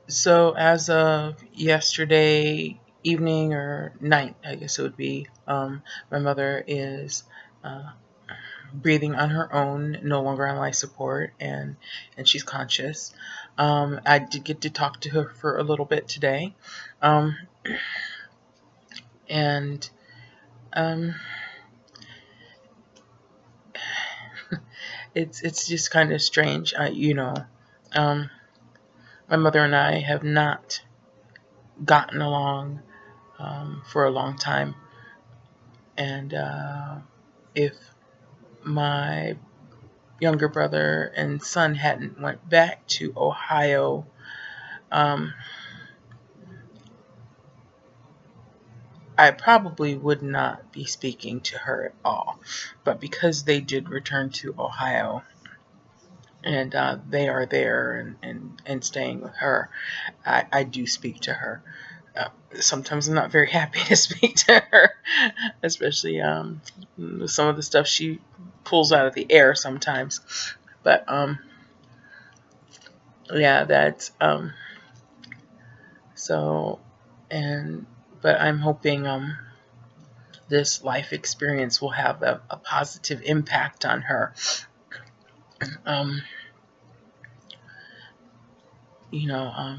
So as of yesterday evening or night, I guess it would be, my mother is uh, breathing on her own, no longer on life support, and she's conscious. I did get to talk to her for a little bit today, um, and um, it's just kind of strange, Um, my mother and I have not gotten along for a long time, and if my younger brother and son hadn't went back to Ohio, um, I probably would not be speaking to her at all. But because they did return to Ohio, and they are there and staying with her, I do speak to her. Sometimes I'm not very happy to speak to her, especially some of the stuff she pulls out of the air sometimes. But yeah, that's so, and but I'm hoping this life experience will have a positive impact on her. Um,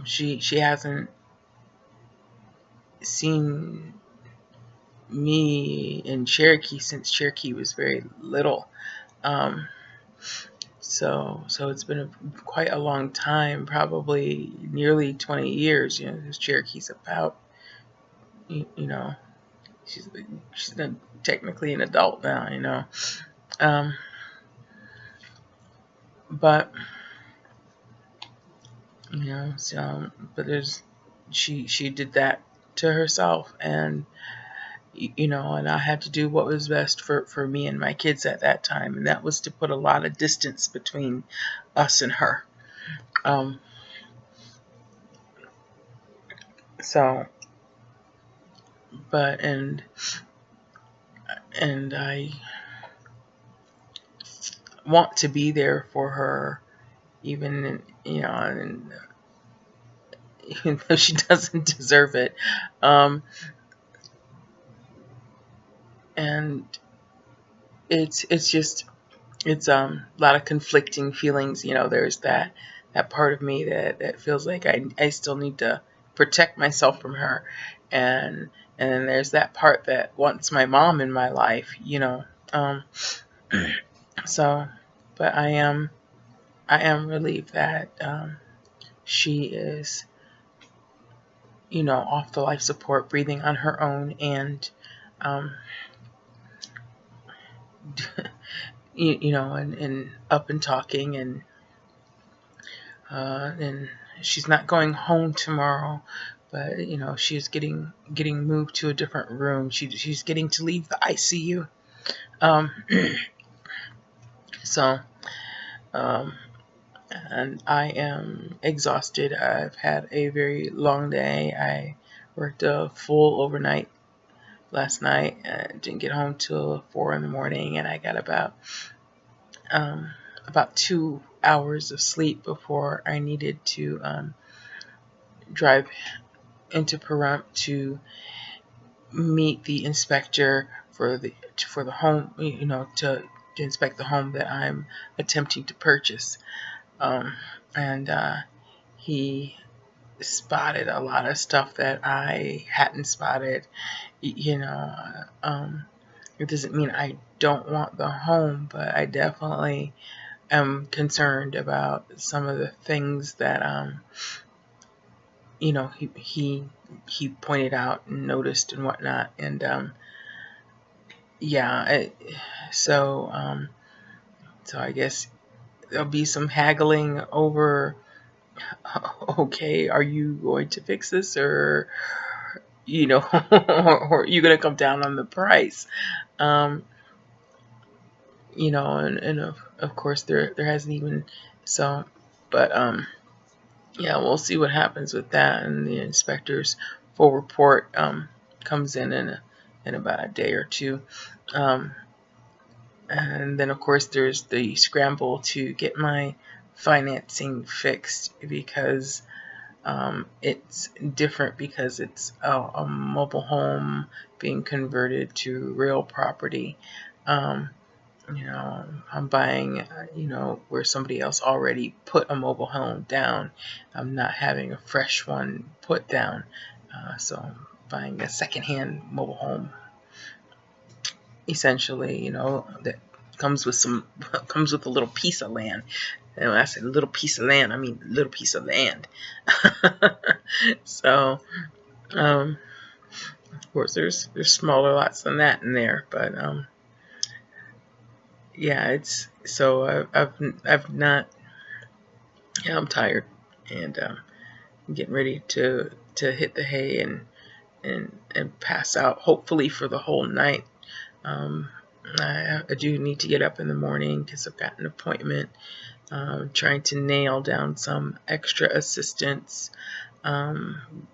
she hasn't seen me in Cherokee since Cherokee was very little. Um, so it's been quite a long time, probably nearly 20 years. Because Cherokee's about, you know, she's technically an adult now. Um, but so but there's she did that to herself, and and I had to do what was best for me and my kids at that time, and that was to put a lot of distance between us and her. Um, so, but and I want to be there for her, even and even though she doesn't deserve it. Um, and it's just it's a lot of conflicting feelings. There's that part of me that feels like I still need to protect myself from her, and then there's that part that wants my mom in my life. Um, so, but I am relieved that she is off the life support, breathing on her own, and um, and up and talking, and she's not going home tomorrow, but she's getting moved to a different room. She's getting to leave the ICU. Um, so um, and I am exhausted. I've had a very long day. I worked a full overnight last night and didn't get home till 4 in the morning, and I got about 2 hours of sleep before I needed to drive into Pahrump to meet the inspector for the home, to inspect the home that I'm attempting to purchase. And he spotted a lot of stuff that I hadn't spotted. It doesn't mean I don't want the home, but I definitely am concerned about some of the things that he pointed out and noticed and whatnot. And yeah, so I guess there'll be some haggling over. Okay, are you going to fix this, or or are you going to come down on the price? Um, and of course there hasn't even so, but yeah, we'll see what happens with that, and the inspector's full report comes in about a day or two. Um, and then of course there's the scramble to get my financing fixed, because It's different because it's a mobile home being converted to real property. I'm buying, where somebody else already put a mobile home down. I'm not having a fresh one put down. So I'm buying a secondhand mobile home, essentially, that comes with a little piece of land. And when I say little piece of land, I mean little piece of land. So, of course, there's smaller lots than that in there, but yeah, it's so I've not. Yeah, I'm tired, and I'm getting ready to hit the hay and pass out. Hopefully for the whole night. Um, I do need to get up in the morning because I've got an appointment. Trying to nail down some extra assistance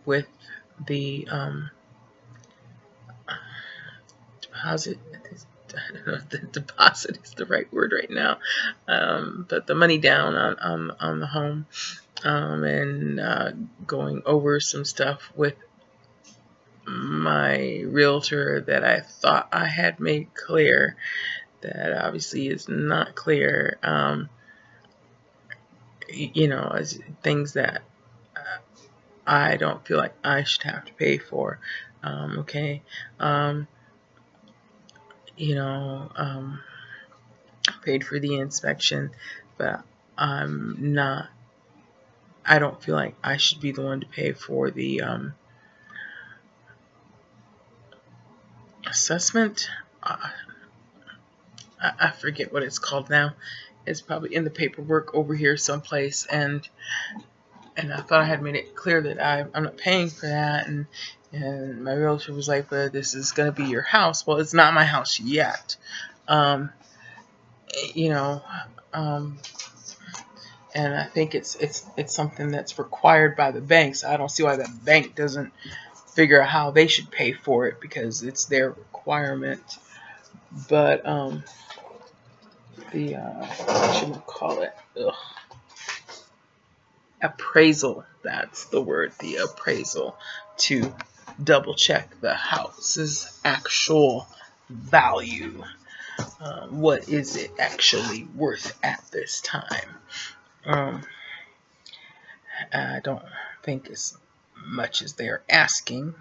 with the deposit. I don't know if the deposit is the right word right now, but the money down on the home, and going over some stuff with my realtor that I thought I had made clear that obviously is not clear. As things that I don't feel like I should have to pay for. Okay. Paid for the inspection, but I don't feel like I should be the one to pay for the assessment. I forget what it's called now. It's probably in the paperwork over here someplace, and I thought I had made it clear that I'm not paying for that, and my realtor was like, "But this is going to be your house." Well, it's not my house yet. Um, and I think it's something that's required by the bank. So I don't see why the bank doesn't figure out how they should pay for it because it's their requirement. But the what should I call it? Appraisal. That's the word. The appraisal to double check the house's actual value. What is it actually worth at this time? I don't think as much as they're asking,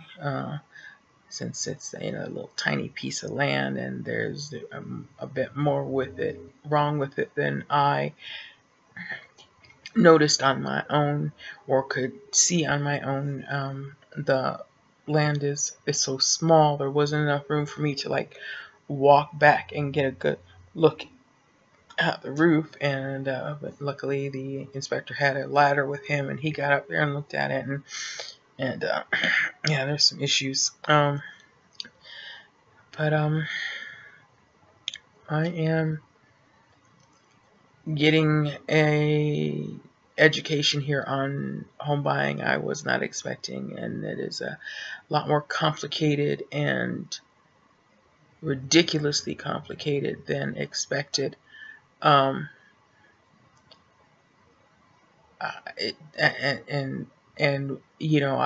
since it's a little tiny piece of land, and there's a bit more wrong with it than I noticed on my own or could see on my own. The land is so small, there wasn't enough room for me to walk back and get a good look at the roof, and but luckily the inspector had a ladder with him, and he got up there and looked at it, and yeah, there's some issues. But I am getting a education here on home buying I was not expecting, and it is a lot more complicated and ridiculously complicated than expected. And I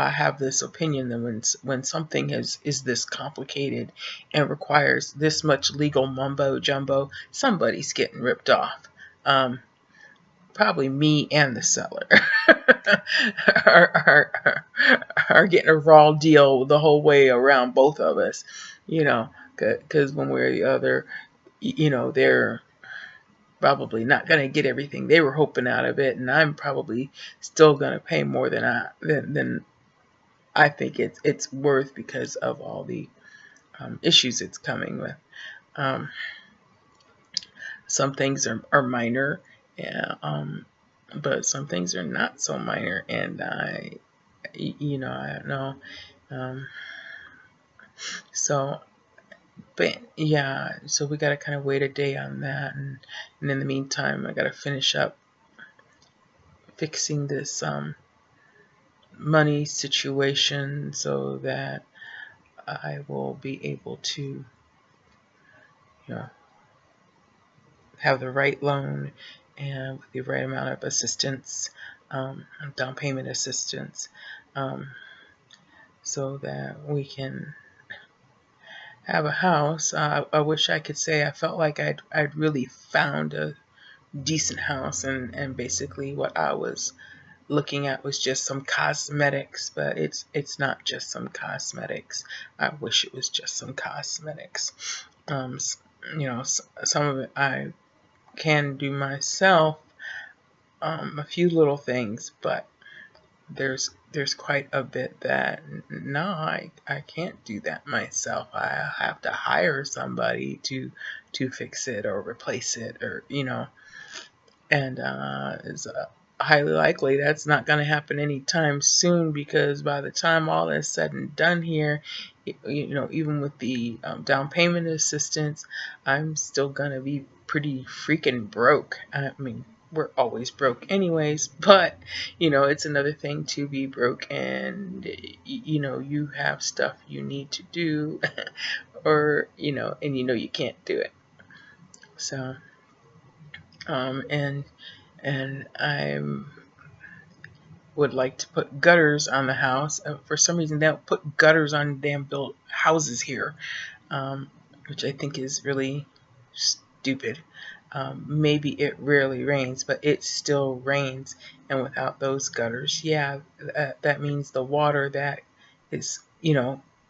have this opinion that when something is this complicated and requires this much legal mumbo jumbo, somebody's getting ripped off. Probably me and the seller are getting a raw deal the whole way around, both of us, because one way or the other, they're probably not going to get everything they were hoping out of it, and I'm probably still going to pay more than I think it's worth because of all the issues it's coming with. Some things are minor, yeah, but some things are not so minor, and I don't know. So, but yeah, so we got to kind of wait a day on that, and in the meantime, I got to finish up fixing this money situation so that I will be able to, have the right loan and with the right amount of assistance down payment assistance, so that we can have a house. I wish I could say I felt like I'd really found a decent house, and basically what I was looking at was just some cosmetics, but it's not just some cosmetics. I wish it was just some cosmetics. Um, some of it I can do myself, a few little things, but there's quite a bit that no, I can't do that myself. I have to hire somebody to fix it or replace it, or and it's highly likely that's not going to happen anytime soon, because by the time all is said and done here, even with the down payment assistance, I'm still going to be pretty freaking broke. I mean, we're always broke anyways, but it's another thing to be broke and you have stuff you need to do or and you can't do it. So and I would like to put gutters on the house. For some reason, they don't put gutters on damn built houses here, which I think is really stupid. Maybe it rarely rains, but it still rains, and without those gutters, yeah, that means the water that is,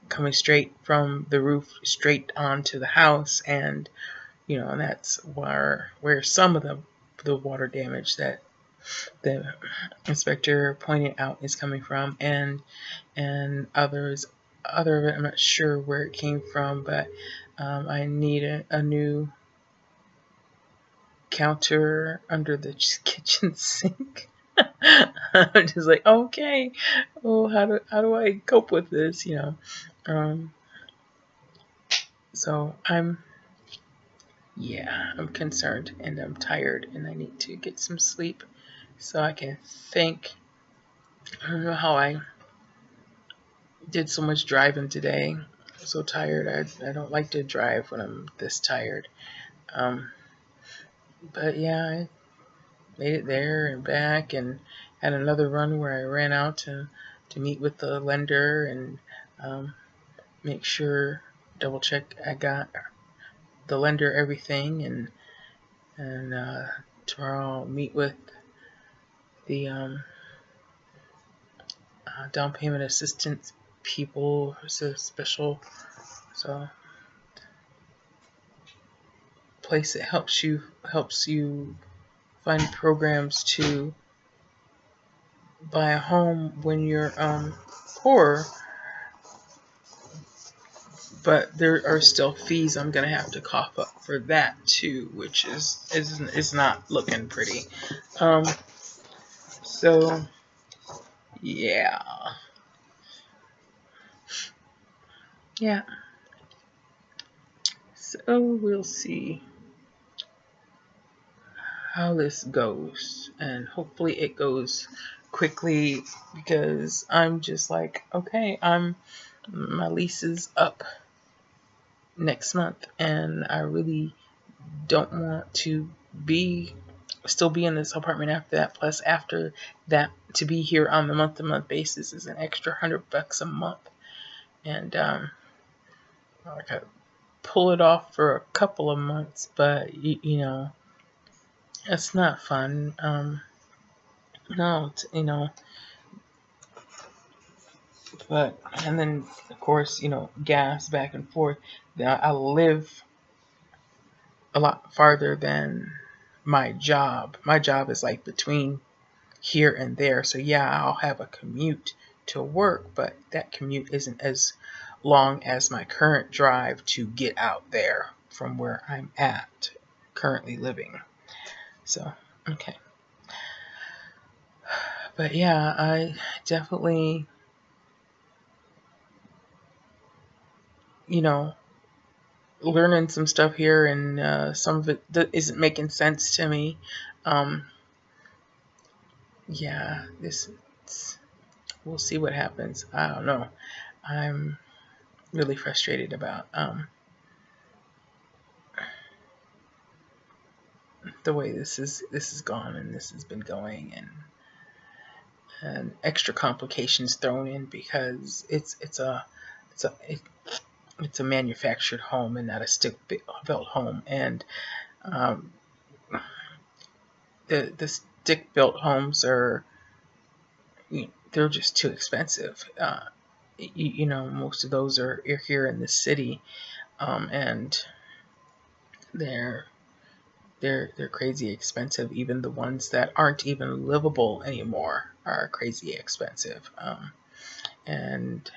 coming straight from the roof straight onto the house, and and that's where some of the water damage that the inspector pointed out is coming from, and other of it I'm not sure where it came from, but I need a new counter under the kitchen sink. I'm just like, okay, oh, how do I cope with this, so I'm concerned, and I'm tired, and I need to get some sleep so I can think. I don't know how I did so much driving today. I'm so tired. I don't like to drive when I'm this tired. But yeah, I made it there and back, and had another run where I ran out to meet with the lender and make sure, double check I got the lender everything, and tomorrow I'll meet with the down payment assistance people. It's a special place that helps you find programs to buy a home when you're poor, but there are still fees I'm gonna have to cough up for that too, which is not looking pretty. So yeah. So we'll see how this goes, and hopefully it goes quickly, because I'm just like, okay, my lease is up next month, and I really don't want to still be in this apartment after that. Plus, after that, to be here on the month-to-month basis is an extra $100 a month, and I could pull it off for a couple of months, but it's not fun. No, but and then of course gas back and forth. I live a lot farther than my job. My job is like between here and there, so yeah, I'll have a commute to work, but that commute isn't as long as my current drive to get out there from where I'm at currently living. So okay, but yeah, I definitely learning some stuff here, and some of it isn't making sense to me. Yeah, we'll see what happens. I don't know. I'm really frustrated about the way this is gone, and this has been going, and and extra complications thrown in because it's a manufactured home and not a stick built home. And um, the stick built homes are, they're just too expensive. Most of those are here in the city, and they're they're crazy expensive. Even the ones that aren't even livable anymore are crazy expensive. And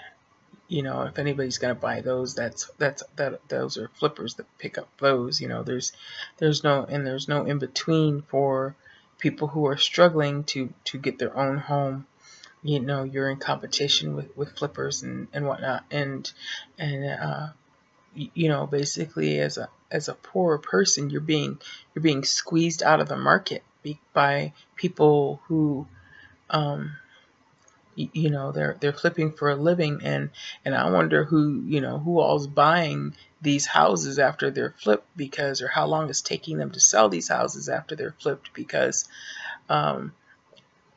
if anybody's gonna buy those, those are flippers that pick up those. There's no in between for people who are struggling to get their own home. You're in competition with flippers and whatnot, and basically as a poor person, you're being squeezed out of the market by people who they're flipping for a living. And I wonder who all's buying these houses after they're flipped, because, or how long it's taking them to sell these houses after they're flipped, because um,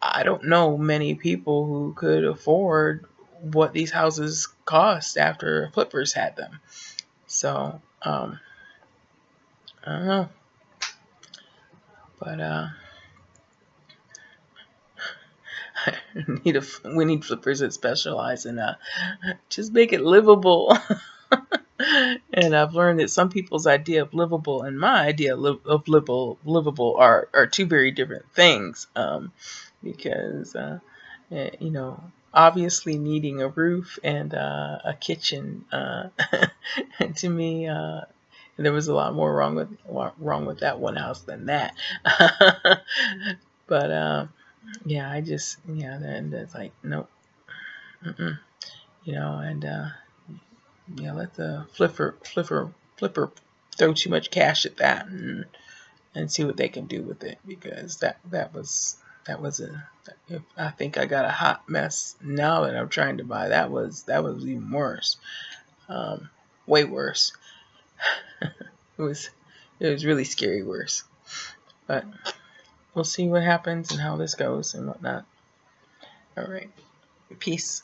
I don't know many people who could afford what these houses cost after flippers had them. So I don't know, but we need flippers that specialize in just make it livable. And I've learned that some people's idea of livable and my idea of livable are two very different things. Because obviously needing a roof and a kitchen, to me, there was a lot more wrong with that one house than that. But yeah, and it's like, nope. Mm-mm. And let the flipper throw too much cash at that, and see what they can do with it, because that was if I think I got a hot mess now that I'm trying to buy. That was even worse, way worse. it was really scary worse. But we'll see what happens and how this goes and whatnot. All right, peace.